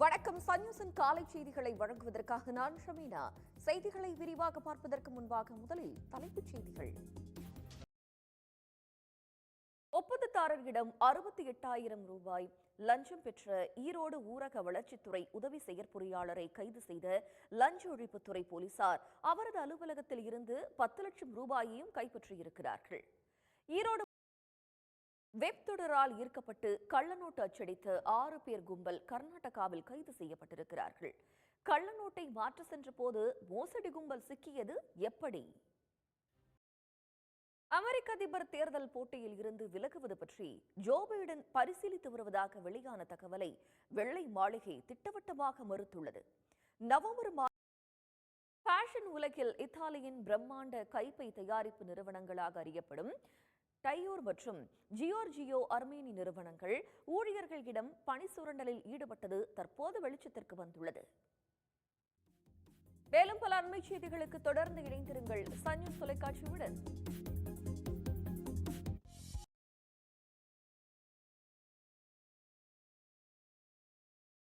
வணக்கம். சன் நியூஸின் காலை செய்திகளை வழங்குவதற்காக நான் ஷமீனா. செய்திகளை விரிவாக பார்ப்பதற்கு முன்பாக முதலில் தலைப்புச் செய்திகள். ஒப்பந்ததாரரிடம் 68,000 ரூபாய் லஞ்சம் பெற்ற ஈரோடு ஊரக வளர்ச்சித்துறை உதவி செயற்பொறியாளரை கைது செய்த லஞ்ச ஒழிப்புத்துறை போலீசார் அவரது அலுவலகத்தில் இருந்து 10 லட்சம் ரூபாயையும் கைப்பற்றியிருக்கிறார்கள். ஈரோடு வெப் தொடரால் ஈர்க்கப்பட்டு கள்ளநோட்டு அச்சடித்த 6 பேர் கும்பல் கர்நாடகாவில் கைது செய்யப்பட்டிருக்கிறார்கள். கள்ளநோட்டை மாற்ற சென்ற போது மோசடி கும்பல் சிக்கியது எப்படி? அமெரிக்க அதிபர் தேர்தல் போட்டியில் இருந்து விலகுவது பற்றி ஜோ பைடன் பரிசீலித்து வருவதாக வெளியான தகவலை வெள்ளை மாளிகை திட்டவட்டமாக மறுத்துள்ளது. நவம்பர் ஃபேஷன் உலகில் இத்தாலியின் பிரம்மாண்ட கைப்பை தயாரிப்பு நிறுவனங்களாக அறியப்படும் டையோர் மற்றும் ஜியோர்ஜியோ அர்மேனி நிறுவனங்கள் ஊழியர்களிடம் பணி சுரண்டலில் ஈடுபட்டது தற்போது வெளிச்சத்திற்கு வந்துள்ளது. மேலும் பல அண்மை செய்திகளுக்கு தொடர்ந்து இணைந்திருங்கள் சன் நியூஸ் தொலைக்காட்சியுடன்.